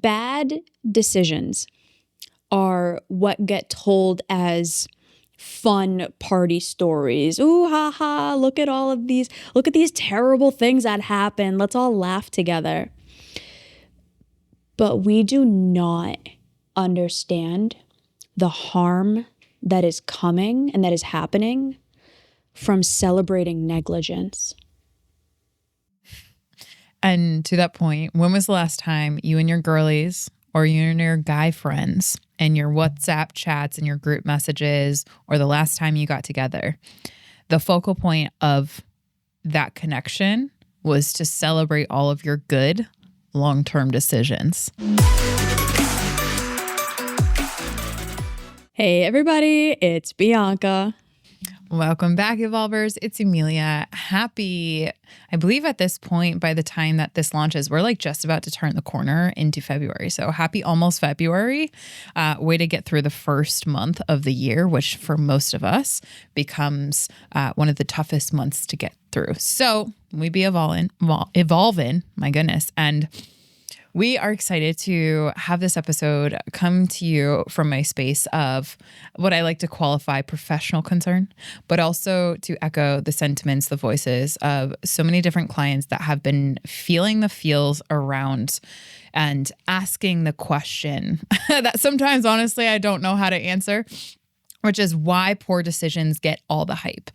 bad decisions are what get told as fun party stories. Ooh, ha ha, look at all of these, look at these terrible things that happen. Let's all laugh together. But we do not understand the harm that is coming and that is happening from celebrating negligence. And to that point, when was the last time you and your girlies or you and your guy friends and your WhatsApp chats and your group messages, or the last time you got together, the focal point of that connection was to celebrate all of your good long-term decisions? Hey everybody, it's Bianca. Welcome back, Evolvers. It's Emilia. Happy, I believe at this point, by the time that this launches, we're like just about to turn the corner into February. So happy almost February. Way to get through the first month of the year, which for most of us becomes one of the toughest months to get through. So we be evolving, my goodness. And we are excited to have this episode come to you from my space of what I like to qualify professional concern, but also to echo the sentiments, the voices of so many different clients that have been feeling the feels around and asking the question that sometimes, honestly, I don't know how to answer, which is why poor decisions get all the hype.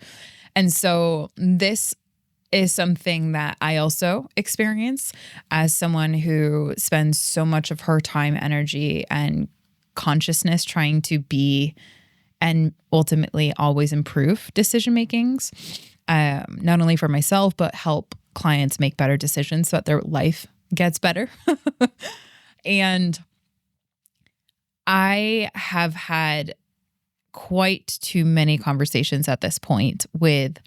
And so this is something that I also experience as someone who spends so much of her time, energy, and consciousness trying to be and ultimately always improve decision makings, not only for myself, but help clients make better decisions so that their life gets better. And I have had quite too many conversations at this point with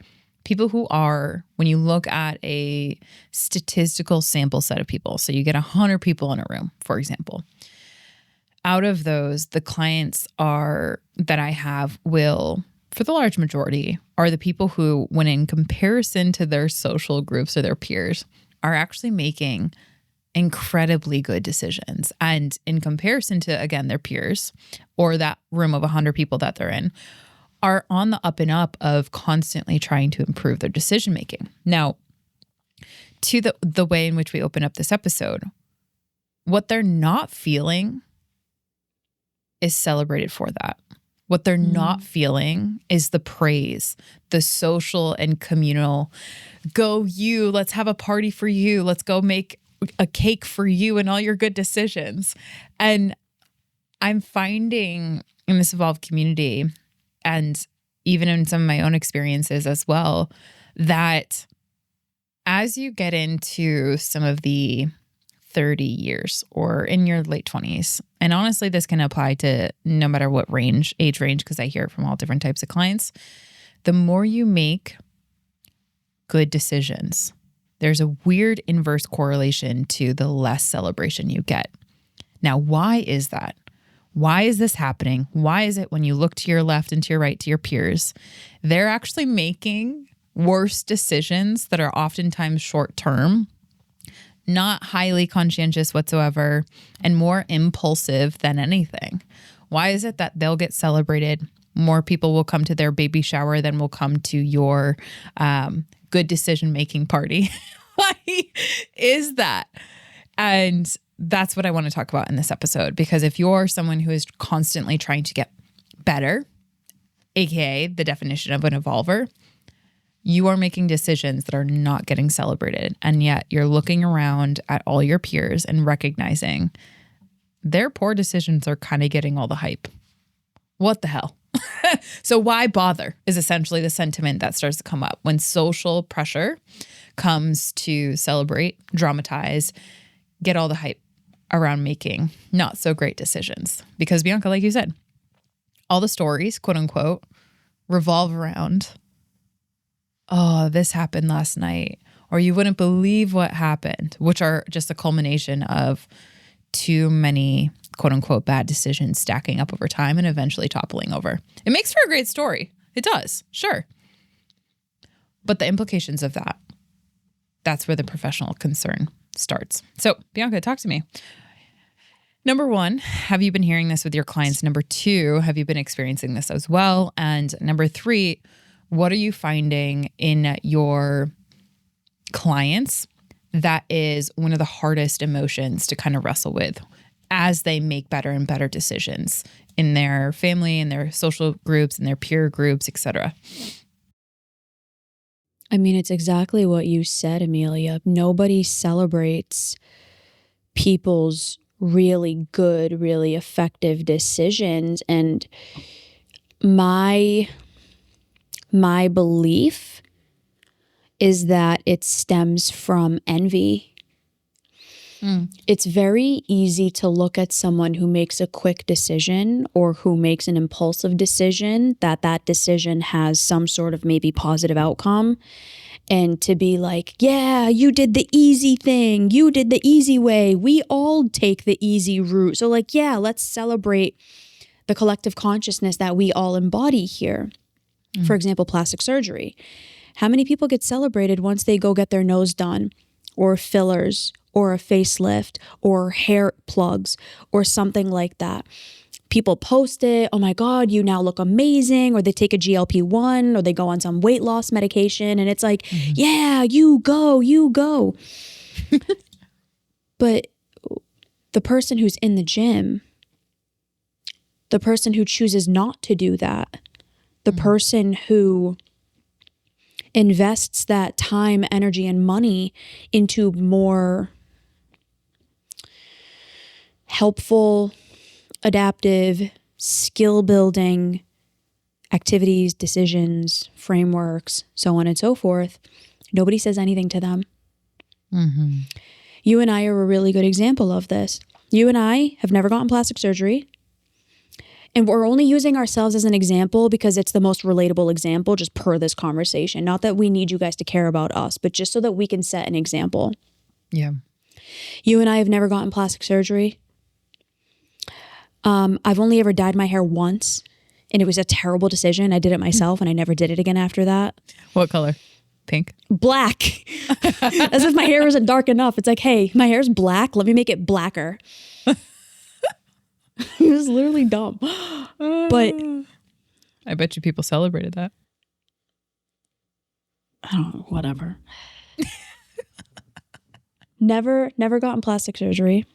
people who are, when you look at a statistical sample set of people, so you get 100 people in a room, for example, out of those, the clients that I have will, for the large majority, are the people who, when in comparison to their social groups or their peers, are actually making incredibly good decisions. And in comparison to, again, their peers or that room of 100 people that they're in, are on the up and up of constantly trying to improve their decision making. Now, to the way in which we open up this episode, what they're not feeling is celebrated for that. What they're not feeling is the praise, the social and communal, go you, let's have a party for you, let's go make a cake for you and all your good decisions. And I'm finding in this evolved community, and even in some of my own experiences as well, that as you get into some of the 30 years or in your late 20s, and honestly, this can apply to no matter what age range, because I hear it from all different types of clients, the more you make good decisions, there's a weird inverse correlation to the less celebration you get. Now, why is that? Why is this happening? Why is it when you look to your left and to your right to your peers, they're actually making worse decisions that are oftentimes short-term, not highly conscientious whatsoever, and more impulsive than anything? Why is it that they'll get celebrated? More people will come to their baby shower than will come to your good decision-making party. Why is that? And that's what I want to talk about in this episode, because if you're someone who is constantly trying to get better, aka the definition of an evolver, you are making decisions that are not getting celebrated. And yet you're looking around at all your peers and recognizing their poor decisions are kind of getting all the hype. What the hell? So why bother is essentially the sentiment that starts to come up when social pressure comes to celebrate, dramatize, get all the hype around making not so great decisions. Because Bianca, like you said, all the stories, quote unquote, revolve around, oh, this happened last night, or you wouldn't believe what happened, which are just a culmination of too many, quote unquote, bad decisions stacking up over time and eventually toppling over. It makes for a great story. It does, sure. But the implications of that's where the professional concern starts. So Bianca, talk to me. Number one, have you been hearing this with your clients? Number two, have you been experiencing this as well? And number three, what are you finding in your clients that is one of the hardest emotions to kind of wrestle with as they make better and better decisions in their family, in their social groups, in their peer groups, etc.? I mean, it's exactly what you said, Emilia. Nobody celebrates people's really good, really effective decisions. And my belief is that it stems from envy. It's very easy to look at someone who makes a quick decision or who makes an impulsive decision, that decision has some sort of maybe positive outcome, and to be like, yeah, you did the easy thing. You did the easy way. We all take the easy route. So like, yeah, let's celebrate the collective consciousness that we all embody here. For example, plastic surgery. How many people get celebrated once they go get their nose done, or fillers, or a facelift, or hair plugs, or something like that? People post it, oh my God, you now look amazing, or they take a GLP-1, or they go on some weight loss medication, and it's like, yeah, you go. But the person who's in the gym, the person who chooses not to do that, the person who invests that time, energy, and money into more helpful, adaptive, skill-building activities, decisions, frameworks, so on and so forth, nobody says anything to them. You and I are a really good example of this. You and I have never gotten plastic surgery. And we're only using ourselves as an example because it's the most relatable example just per this conversation. Not that we need you guys to care about us, but just so that we can set an example. Yeah. You and I have never gotten plastic surgery. I've only ever dyed my hair once, and it was a terrible decision. I did it myself, and I never did it again after that. What color? Pink? Black. As if my hair isn't dark enough. It's like, hey, my hair's black. Let me make it blacker. It was literally dumb. But I bet you people celebrated that. I don't know, whatever. Never gotten plastic surgery.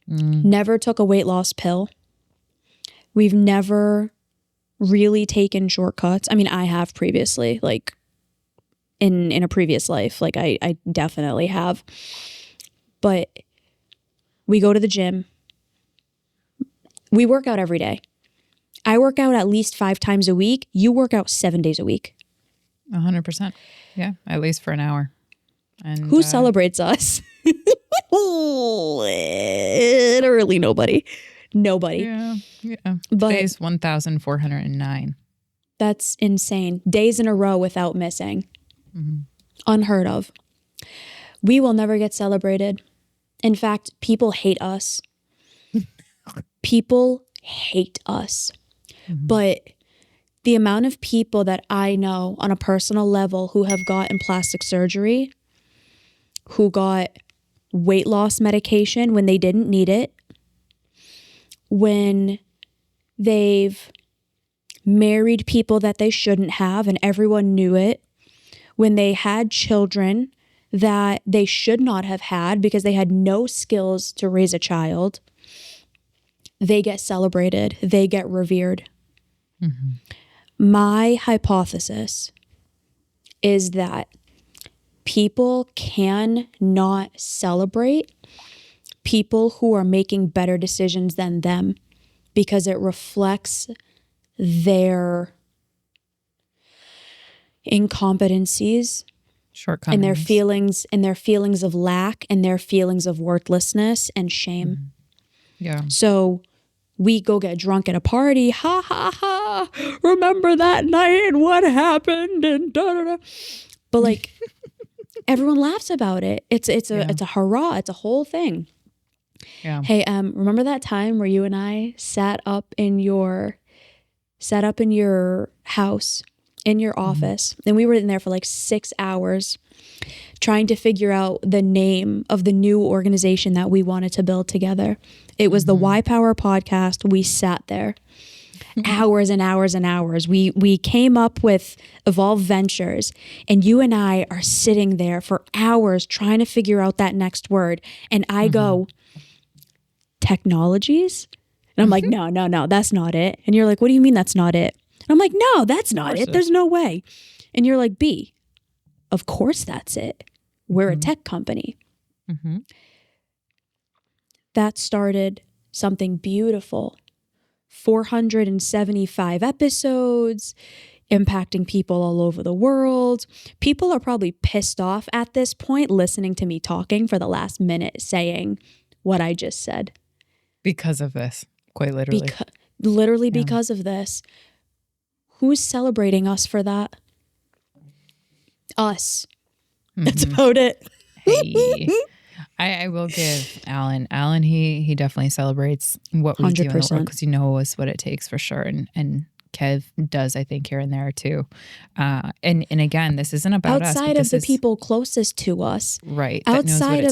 Never took a weight loss pill. We've never really taken shortcuts. I mean, I have previously, like in a previous life, like I definitely have. But we go to the gym. We work out every day. I work out at least 5 times a week. You work out 7 days a week. 100%. Yeah, at least for an hour. And who celebrates us? Literally nobody. Nobody. Yeah. But today's 1,409. That's insane. Days in a row without missing. Unheard of. We will never get celebrated. In fact, people hate us. People hate us. But the amount of people that I know on a personal level who have gotten plastic surgery, who got weight loss medication when they didn't need it, when they've married people that they shouldn't have and everyone knew it, when they had children that they should not have had because they had no skills to raise a child, they get celebrated, they get revered. My hypothesis is that people can not celebrate people who are making better decisions than them because it reflects their incompetencies, shortcomings, and their feelings of lack and their feelings of worthlessness and shame. Yeah. So we go get drunk at a party. Ha ha ha. Remember that night and what happened and da da da. But like everyone laughs about it. It's a hurrah. It's a whole thing. Yeah. Hey, remember that time where you and I sat up in your house, in your office, and we were in there for like 6 hours trying to figure out the name of the new organization that we wanted to build together. It was the Y Power podcast. We sat there hours and hours and hours. We came up with Evolve Ventures, and you and I are sitting there for hours trying to figure out that next word. And I go, technologies? And I'm like, no, that's not it. And you're like, what do you mean that's not it? And I'm like, no, that's not it. There's no way. And you're like, B, of course that's it. We're a tech company. That started something beautiful. 475 episodes, impacting people all over the world. People are probably pissed off at this point listening to me talking for the last minute saying what I just said. Because of this, quite literally. Literally because of this. Who's celebrating us for that? Us. That's about it. Hey. I will give Alan. Alan, he definitely celebrates what we 100%. Do in the world because he knows what it takes for sure. And Kev does, I think, here and there too. And again, this isn't about outside us. Outside of the people closest to us. Right. Outside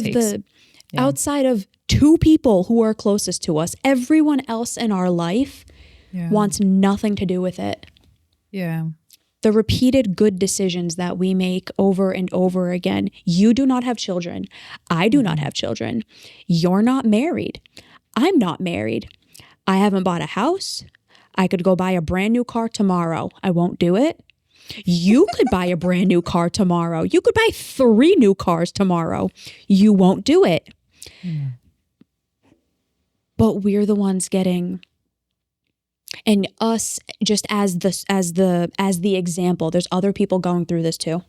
of 2 people who are closest to us, everyone else in our life wants nothing to do with it. Yeah. The repeated good decisions that we make over and over again. You do not have children. I do not have children. You're not married. I'm not married. I haven't bought a house. I could go buy a brand new car tomorrow. I won't do it. You could buy a brand new car tomorrow. You could buy 3 new cars tomorrow. You won't do it. But we're the ones getting... And us, just as the example, there's other people going through this too.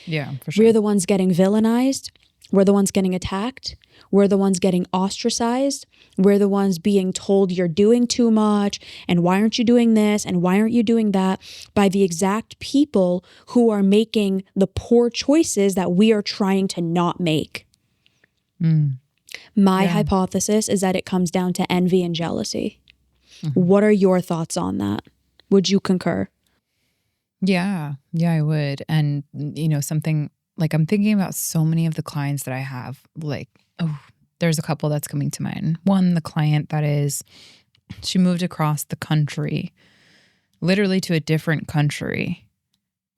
Yeah, for sure. We're the ones getting villainized. We're the ones getting attacked. We're the ones getting ostracized. We're the ones being told you're doing too much. And why aren't you doing this? And why aren't you doing that? By the exact people who are making the poor choices that we are trying to not make. My hypothesis is that it comes down to envy and jealousy. What are your thoughts on that? Would you concur? Yeah, I would. And, something like I'm thinking about so many of the clients that I have, there's a couple that's coming to mind. One, the client she moved across the country, literally to a different country,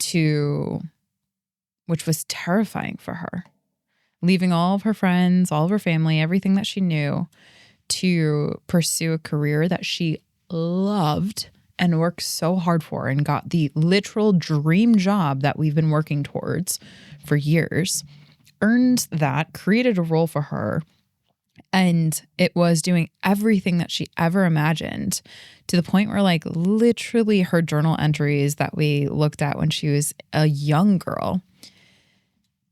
which was terrifying for her, leaving all of her friends, all of her family, everything that she knew, to pursue a career that she loved and worked so hard for and got the literal dream job that we've been working towards for years, earned that, created a role for her, and it was doing everything that she ever imagined, to the point where literally her journal entries that we looked at when she was a young girl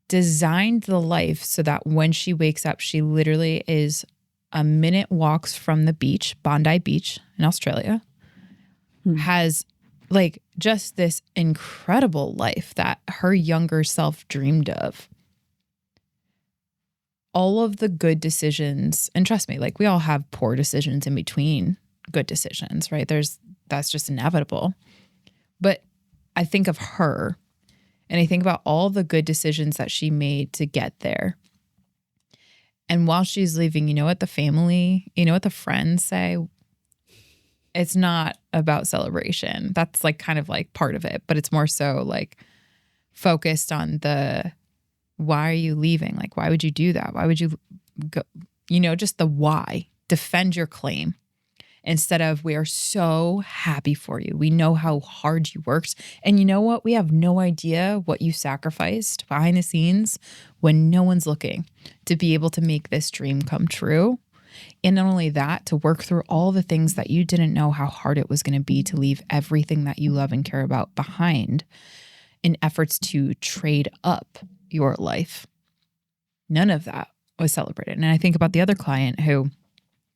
designed the life so that when she wakes up, she literally is a minute walks from the beach, Bondi Beach in Australia, has just this incredible life that her younger self dreamed of. All of the good decisions, and trust me, we all have poor decisions in between good decisions, right? That's just inevitable. But I think of her and I think about all the good decisions that she made to get there. And while she's leaving, you know what the family, what the friends say? It's not about celebration. That's kind of part of it, but it's more so focused on the, why are you leaving? Why would you do that? Why would you go? Just the why. Defend your claim. Instead of, we are so happy for you. We know how hard you worked. And you know what? We have no idea what you sacrificed behind the scenes when no one's looking to be able to make this dream come true. And not only that, to work through all the things that you didn't know how hard it was going to be to leave everything that you love and care about behind in efforts to trade up your life. None of that was celebrated. And I think about the other client who,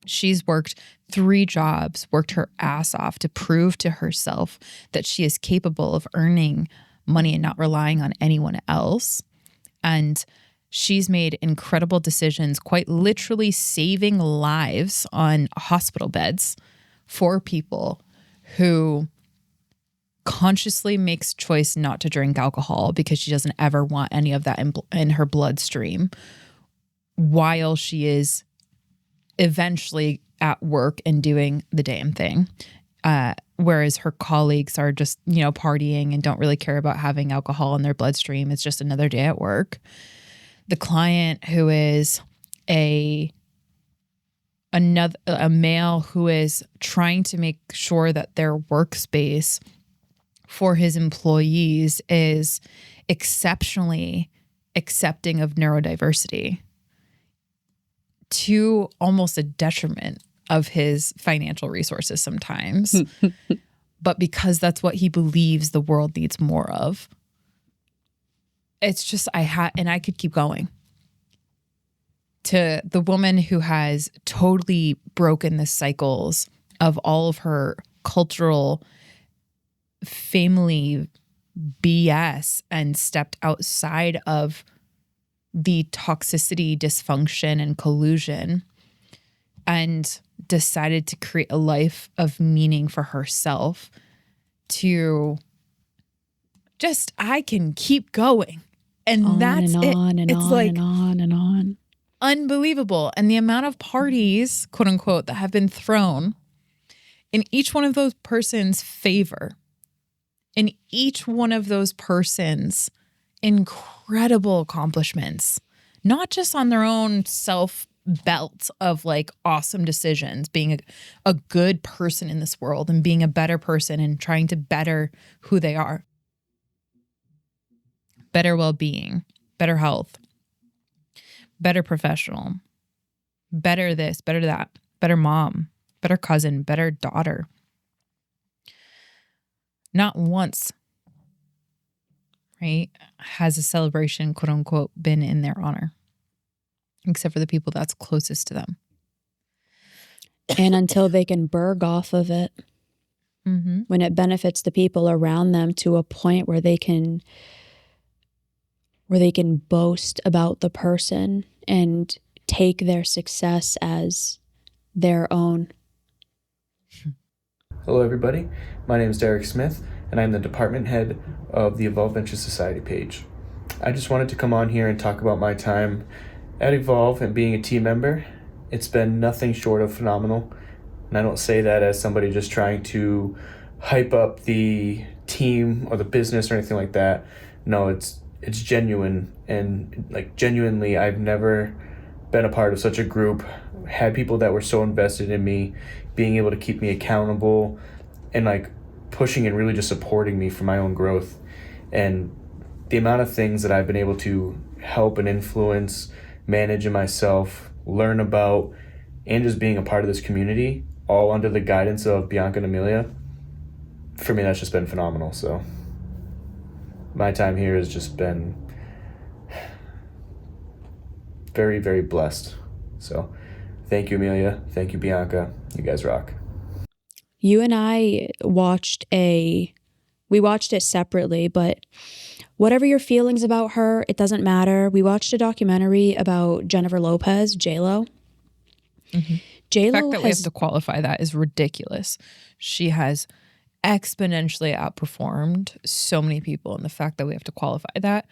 she's worked 3 jobs, worked her ass off to prove to herself that she is capable of earning money and not relying on anyone else. And she's made incredible decisions, quite literally saving lives on hospital beds for people who consciously makes choice not to drink alcohol because she doesn't ever want any of that in her bloodstream, while she is eventually at work and doing the damn thing. Whereas her colleagues are just, partying and don't really care about having alcohol in their bloodstream. It's just another day at work. The client, who is a male who is trying to make sure that their workspace for his employees is exceptionally accepting of neurodiversity, to almost a detriment of his financial resources sometimes. But because that's what he believes the world needs more of. It's just, and I could keep going. To the woman who has totally broken the cycles of all of her cultural family BS and stepped outside of the toxicity, dysfunction, and collusion, and decided to create a life of meaning for herself, to just, I can keep going. And on that's and it. on and it's on like and on and on. Unbelievable. And the amount of parties, quote unquote, that have been thrown in each one of those persons' favor, in each one of those persons' incredible accomplishments, not just on their own self belt of like awesome decisions, being a good person in this world and being a better person and trying to better who they are. Better well-being, better health, better professional, better this, better that, better mom, better cousin, better daughter. Not once, right, has a celebration, quote unquote, been in their honor, except for the people that's closest to them. And until they can burg off of it, when it benefits the people around them to a point where they can boast about the person and take their success as their own. Hello everybody, my name is Derek Smith and I'm the department head of the Evolve Venture Society page. I just wanted to come on here and talk about my time at Evolve and being a team member. It's been nothing short of phenomenal, and I don't say that as somebody just trying to hype up the team or the business or anything like that. No, it's genuine, and like genuinely I've never been a part of such a group, had people that were so invested in me, being able to keep me accountable and like pushing and really just supporting me for my own growth. And the amount of things that I've been able to help and influence, manage in myself, learn about, and just being a part of this community, all under the guidance of Bianca and Emilia, for me that's just been phenomenal. So my time here has just been very, very blessed. So thank you, Emilia. Thank you, Bianca. You guys rock. You and I watched it separately, but whatever your feelings about her, it doesn't matter. We watched a documentary about Jennifer Lopez, J-Lo. Mm-hmm. J-Lo, the fact that we have to qualify that is ridiculous. She has exponentially outperformed so many people, and the fact that we have to qualify that,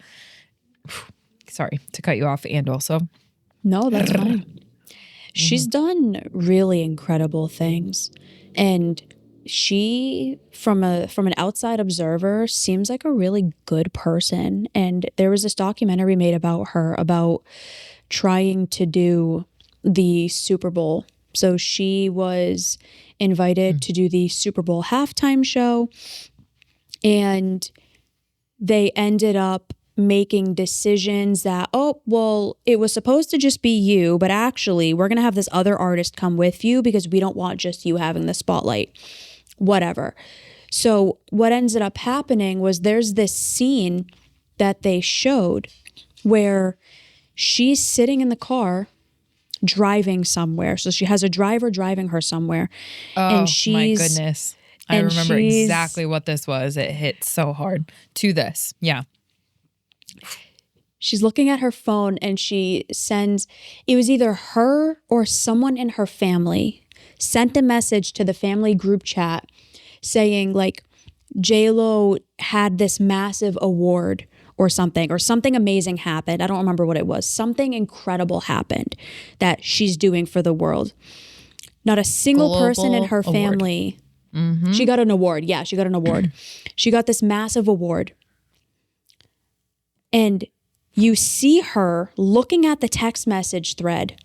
sorry to cut you off, and also no, that's fine. She's done really incredible things, and she, from an outside observer, seems like a really good person. And there was this documentary made about her, about trying to do the Super Bowl. So she was invited to do the Super Bowl halftime show, and they ended up making decisions that, oh, well, it was supposed to just be you, but actually we're going to have this other artist come with you because we don't want just you having the spotlight, whatever. So what ended up happening was there's this scene that they showed where she's sitting in the car driving somewhere. So she has a driver driving her somewhere. Oh, my goodness. I remember exactly what this was. It hit so hard to this. Yeah. She's looking at her phone and she sends, it was either her or someone in her family sent a message to the family group chat saying like, J-Lo had this massive award or something amazing happened. I don't remember what it was. Something incredible happened that she's doing for the world. Not a single person in Global her award. family. She got an award. Yeah, she got an award. She got this massive award. And you see her looking at the text message thread,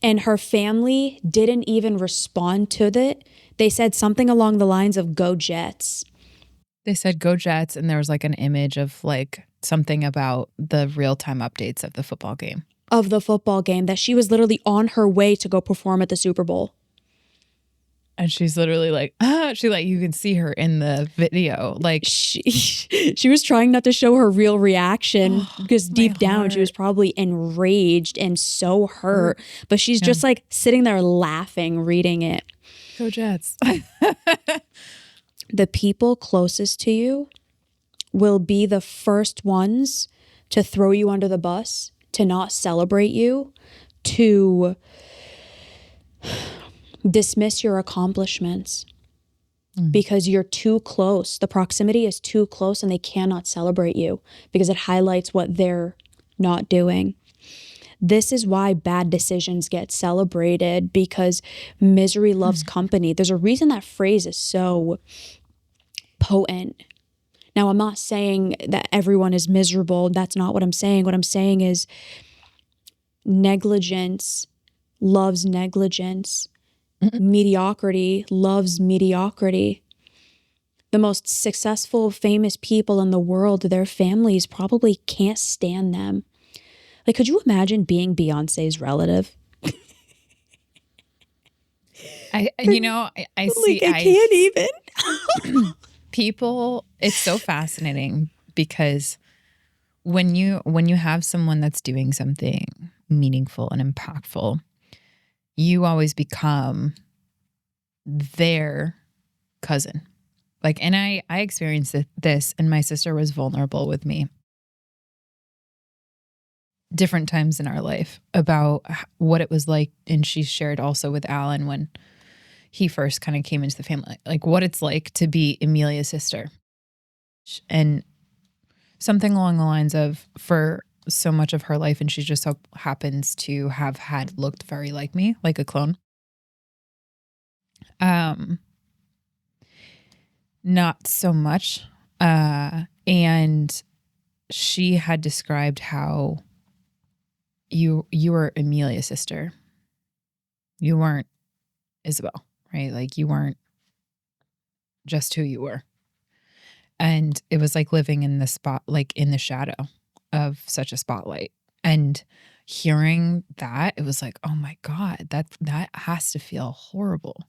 and her family didn't even respond to it. They said something along the lines of "Go Jets." They said go Jets, and there was like an image of like something about the real-time updates of the football game. Of the football game, that she was literally on her way to go perform at the Super Bowl. And she's literally like, you can see her in the video. Like She was trying not to show her real reaction because deep down she was heart. probably enraged and so hurt. But she's just like sitting there laughing, reading it. Go Jets. The people closest to you will be the first ones to throw you under the bus, to not celebrate you, to dismiss your accomplishments because you're too close. The proximity is too close and they cannot celebrate you because it highlights what they're not doing. This is why bad decisions get celebrated, because misery loves company. There's a reason that phrase is so potent. Now, I'm not saying that everyone is miserable. That's not what I'm saying. What I'm saying is negligence loves negligence. Mediocrity loves mediocrity. The most successful, famous people in the world, their families probably can't stand them. Like, could you imagine being Beyonce's relative? I see. Like, I can't even. People, it's so fascinating because when you have someone that's doing something meaningful and impactful, you always become their cousin. Like, and I experienced this, and my sister was vulnerable with me different times in our life about what it was like. And she shared also with Alan when he first kind of came into the family, like what it's like to be Emilia's sister. And something along the lines of, for so much of her life, and she just so happens to have had looked very like me, like a clone. Not so much. And she had described how you were Emilia's sister. You weren't Isabel, right? Like, you weren't just who you were. And it was like living in the spot, like in the shadow of such a spotlight. And hearing that, it was like, oh my God, that has to feel horrible.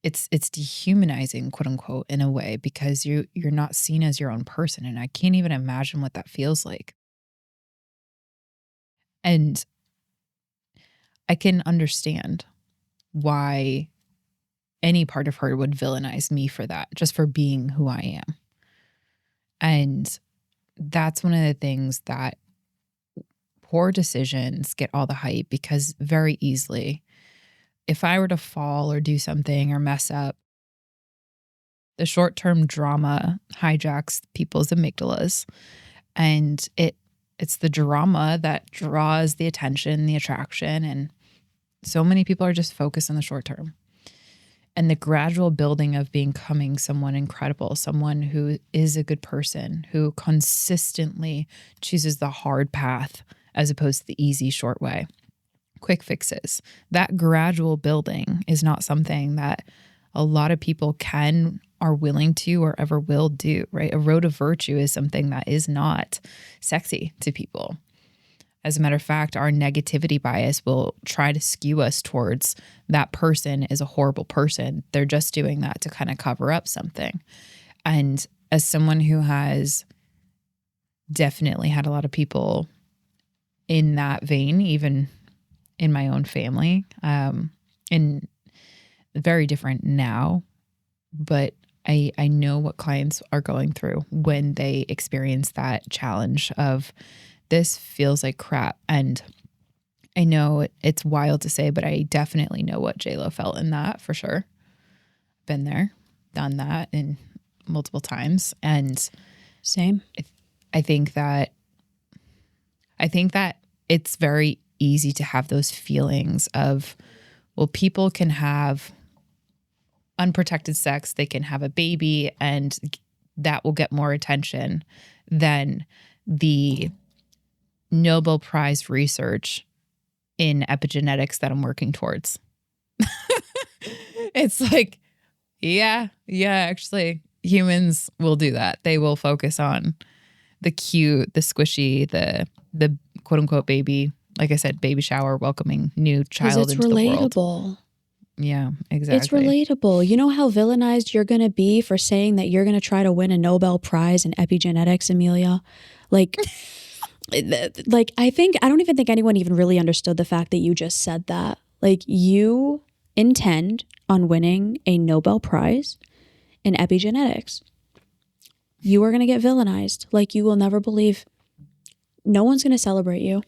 It's dehumanizing, quote unquote, in a way, because you're not seen as your own person. And I can't even imagine what that feels like. And I can understand why any part of her would villainize me for that, just for being who I am. And that's one of the things that poor decisions get all the hype, because very easily, if I were to fall or do something or mess up, the short-term drama hijacks people's amygdalas, and it's the drama that draws the attention, the attraction, and so many people are just focused on the short term. And the gradual building of becoming someone incredible, someone who is a good person, who consistently chooses the hard path as opposed to the easy, short way. Quick fixes. That gradual building is not something that a lot of people can, are willing to, or ever will do, right? A road of virtue is something that is not sexy to people. As a matter of fact, our negativity bias will try to skew us towards that person is a horrible person. They're just doing that to kind of cover up something. And as someone who has definitely had a lot of people in that vein, even in my own family, and very different now, but I know what clients are going through when they experience that challenge of, this feels like crap. And I know it's wild to say, but I definitely know what JLo felt in that, for sure. Been there, done that, and multiple times. And Same. I think that it's very easy to have those feelings of, well, people can have unprotected sex, they can have a baby, and that will get more attention than the Nobel Prize research in epigenetics that I'm working towards. It's like, yeah, actually, humans will do that. They will focus on the cute, the squishy, the quote unquote baby, like I said, baby shower, welcoming new child into the world. Relatable. Yeah, exactly. It's relatable. You know how villainized you're going to be for saying that you're going to try to win a Nobel Prize in epigenetics, Emilia? Like, I don't even think anyone even really understood the fact that you just said that. Like, you intend on winning a Nobel Prize in epigenetics. You are going to get villainized like you will never believe. No one's going to celebrate you.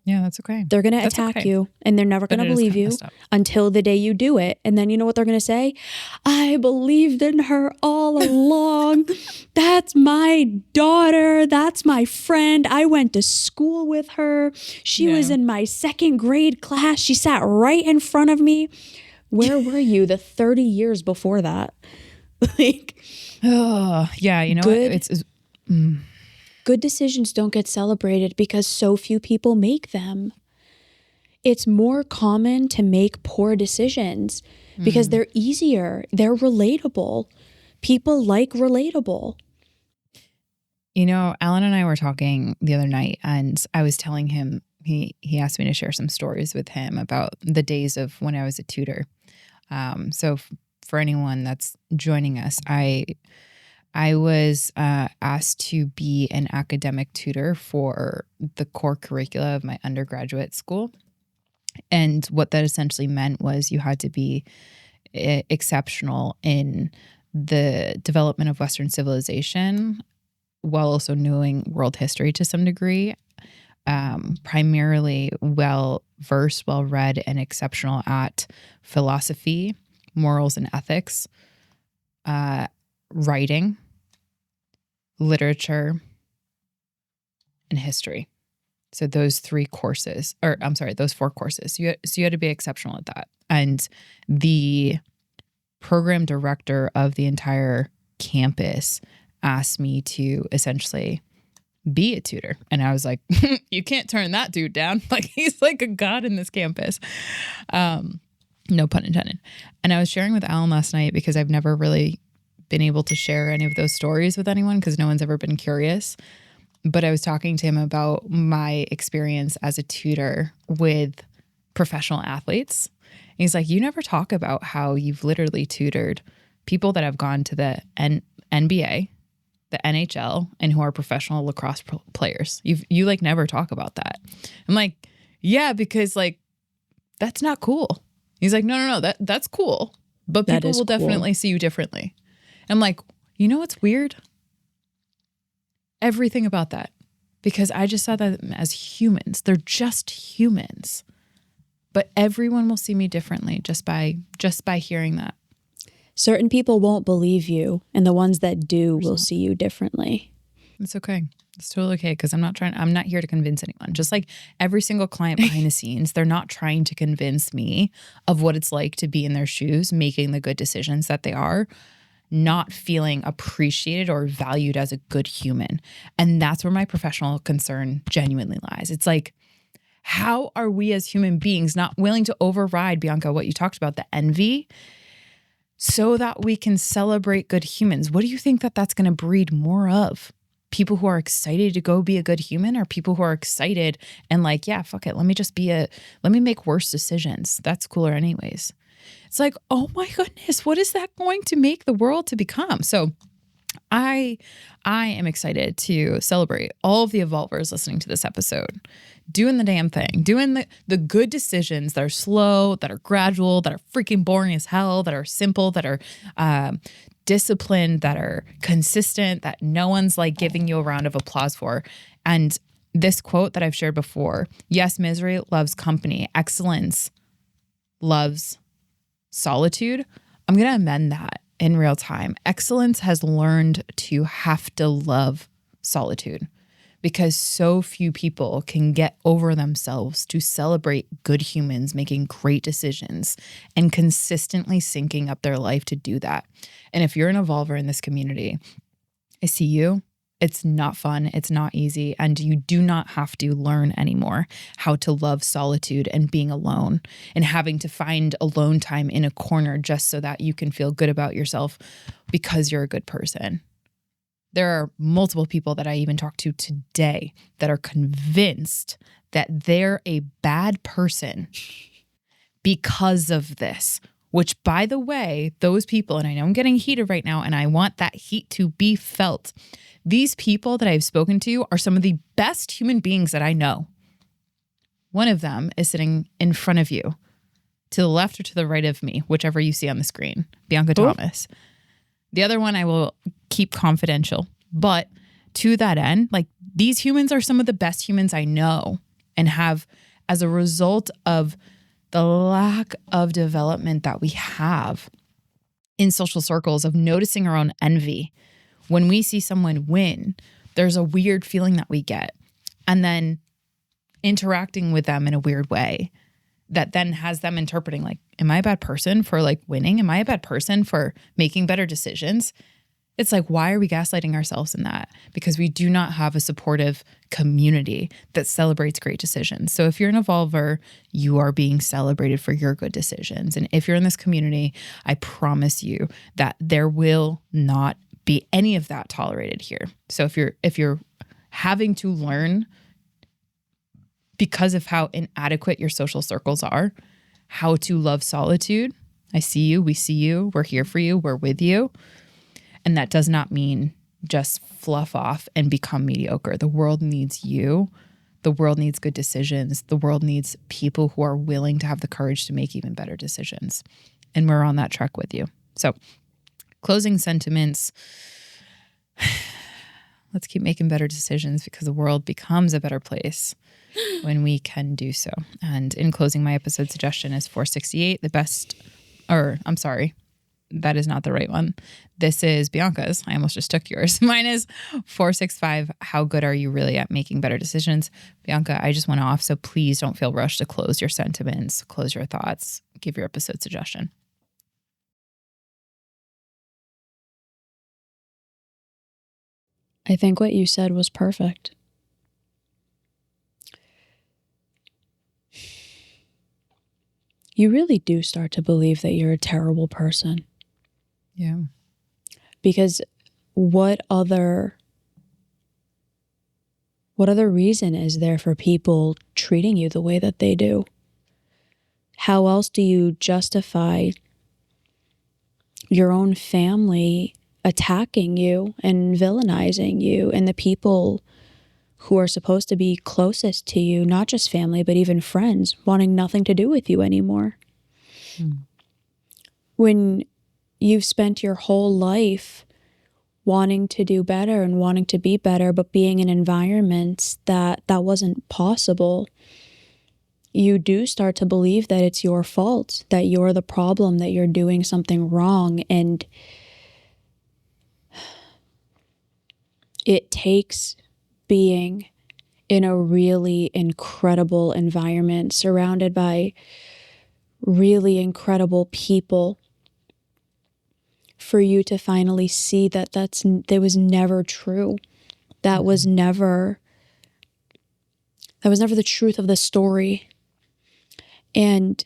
Yeah, that's okay. They're going to attack you, and they're never going to believe you until the day you do it. And then you know what they're going to say? I believed in her all along. That's my daughter. That's my friend. I went to school with her. She was in my second grade class. She sat right in front of me. Where were you the 30 years before that? Like, oh, yeah, you know what? Good decisions don't get celebrated because so few people make them. It's more common to make poor decisions because they're easier. They're relatable. People like relatable. You know, Alan and I were talking the other night, and I was telling him, he asked me to share some stories with him about the days of when I was a tutor. So for anyone that's joining us, I was asked to be an academic tutor for the core curricula of my undergraduate school. And what that essentially meant was you had to be exceptional in the development of Western civilization while also knowing world history to some degree. Primarily well-versed, well-read, and exceptional at philosophy, morals and ethics, writing, literature, and history. So those four courses. So you had to be exceptional at that. And the program director of the entire campus asked me to essentially be a tutor. And I was like, you can't turn that dude down. Like, he's like a god in this campus. No pun intended. And I was sharing with Alan last night because I've never really been able to share any of those stories with anyone because no one's ever been curious. But I was talking to him about my experience as a tutor with professional athletes. And he's like, you never talk about how you've literally tutored people that have gone to the NBA, the NHL, and who are professional lacrosse players. You like never talk about that. I'm like, yeah, because like, that's not cool. He's like, no, that's cool. But people will definitely see you differently. I'm like, you know what's weird? Everything about that. Because I just saw them as humans. They're just humans. But everyone will see me differently just by hearing that. Certain people won't believe you, and the ones that do will see you differently. It's okay. It's totally okay because I'm not here to convince anyone. Just like every single client behind the scenes, they're not trying to convince me of what it's like to be in their shoes, making the good decisions that they are, not feeling appreciated or valued as a good human. And that's where my professional concern genuinely lies. It's like, how are we as human beings not willing to override, Bianca, what you talked about, the envy, so that we can celebrate good humans? What do you think that's going to breed more of? People who are excited to go be a good human, or people who are excited and like, yeah, fuck it. Let me make worse decisions. That's cooler anyways. It's like, oh my goodness, what is that going to make the world to become? So I am excited to celebrate all of the evolvers listening to this episode, doing the damn thing, doing the good decisions that are slow, that are gradual, that are freaking boring as hell, that are simple, that are disciplined, that are consistent, that no one's like giving you a round of applause for. And this quote that I've shared before, yes, misery loves company. Excellence loves solitude. I'm going to amend that. in real time. Excellence has learned to have to love solitude because so few people can get over themselves to celebrate good humans making great decisions and consistently syncing up their life to do that. And if you're an evolver in this community, I see you. It's not fun. It's not easy. And you do not have to learn anymore how to love solitude and being alone and having to find alone time in a corner just so that you can feel good about yourself because you're a good person. There are multiple people that I even talked to today that are convinced that they're a bad person because of this. Which, by the way, those people, and I know I'm getting heated right now, and I want that heat to be felt. These people that I've spoken to are some of the best human beings that I know. One of them is sitting in front of you, to the left or to the right of me, whichever you see on the screen, Bianca Thomas. The other one I will keep confidential. But to that end, like, these humans are some of the best humans I know and have, as a result of the lack of development that we have in social circles of noticing our own envy. When we see someone win, there's a weird feeling that we get. And then interacting with them in a weird way that then has them interpreting like, am I a bad person for like winning? Am I a bad person for making better decisions? It's like, why are we gaslighting ourselves in that? Because we do not have a supportive community that celebrates great decisions. So if you're an evolver, you are being celebrated for your good decisions. And if you're in this community, I promise you that there will not be any of that tolerated here. So if you're having to learn because of how inadequate your social circles are, how to love solitude, I see you, we see you, we're here for you, we're with you. And that does not mean just fluff off and become mediocre. The world needs you. The world needs good decisions. The world needs people who are willing to have the courage to make even better decisions. And we're on that trek with you. So, closing sentiments. Let's keep making better decisions because the world becomes a better place when we can do so. And in closing, my episode suggestion is 468, that is not the right one. This is Bianca's. I almost just took yours. Mine is 465. How good are you really at making better decisions? Bianca, I just went off, so please don't feel rushed to close your sentiments, close your thoughts, give your episode suggestion. I think what you said was perfect. You really do start to believe that you're a terrible person. Yeah. Because what other reason is there for people treating you the way that they do? How else do you justify your own family attacking you and villainizing you and the people who are supposed to be closest to you, not just family, but even friends, wanting nothing to do with you anymore? When you've spent your whole life wanting to do better and wanting to be better, but being in environments that wasn't possible, you do start to believe that it's your fault, that you're the problem, that you're doing something wrong. And it takes being in a really incredible environment, surrounded by really incredible people, for you to finally see that that was never true. That was never the truth of the story. And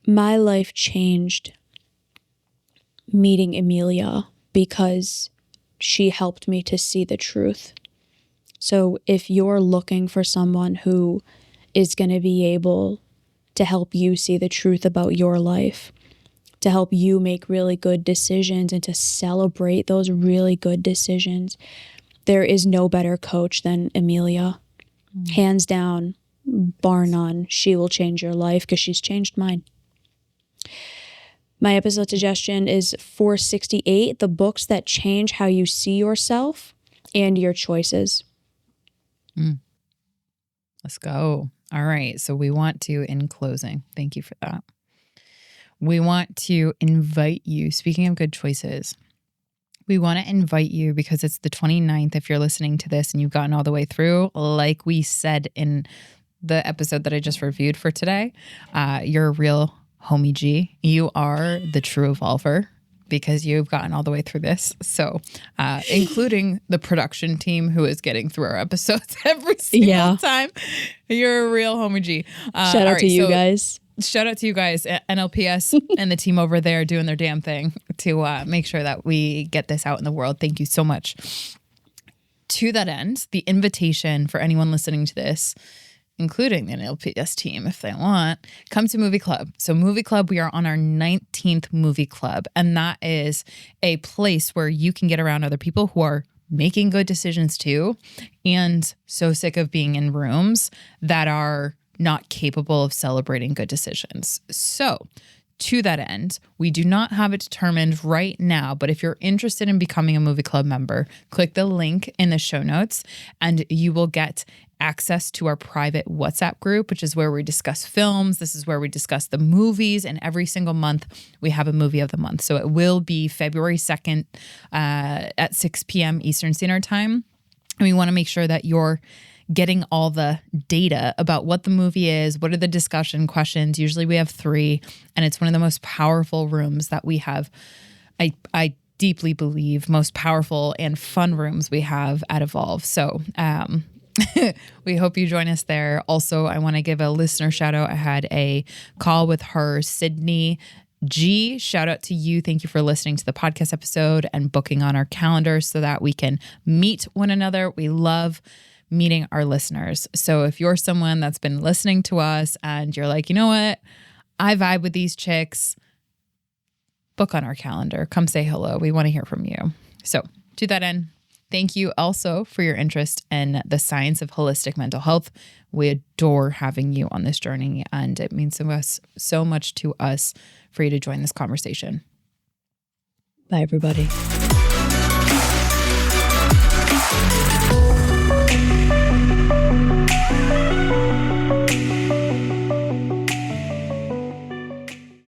my life changed meeting Emilia because she helped me to see the truth. So if you're looking for someone who is going to be able to help you see the truth about your life, to help you make really good decisions and to celebrate those really good decisions, there is no better coach than Emilia. Hands down, bar none. She will change your life because she's changed mine. My episode suggestion is 468, the books that change how you see yourself and your choices. Let's go. All right. So we want to, in closing, thank you for that. we want to invite you, speaking of good choices, we want to invite you because it's the 29th. If you're listening to this and you've gotten all the way through, like we said in the episode that I just reviewed for today, you're a real homie G. You are the true evolver because you've gotten all the way through this. So, including the production team who is getting through our episodes every single time. You're a real homie G. Shout out to you guys. Shout out to you guys, NLPS and the team over there doing their damn thing to make sure that we get this out in the world. Thank you so much. To that end, the invitation for anyone listening to this, including the NLPS team, if they want, come to Movie Club. So Movie Club, we are on our 19th Movie Club, and that is a place where you can get around other people who are making good decisions too, and so sick of being in rooms that are not capable of celebrating good decisions. So to that end, we do not have it determined right now, but if you're interested in becoming a Movie Club member, click the link in the show notes and you will get access to our private WhatsApp group, which is where we discuss films. This is where we discuss the movies, and every single month we have a movie of the month. So it will be February 2nd at 6 p.m. Eastern Standard Time. And we want to make sure that you're getting all the data about what the movie is, what are the discussion questions. Usually we have 3, and it's one of the most powerful rooms that we have. I deeply believe most powerful and fun rooms we have at Evolve. So we hope you join us there. Also, I want to give a listener shout out. I had a call with her, Sydney G. Shout out to you. Thank you for listening to the podcast episode and booking on our calendar so that we can meet one another. We love meeting our listeners. So if you're someone that's been listening to us and you're like, you know what, I vibe with these chicks, book on our calendar. Come say hello. We want to hear from you. So to that end, thank you also for your interest in the science of holistic mental health. We adore having you on this journey, and it means so much to us for you to join this conversation. Bye, everybody.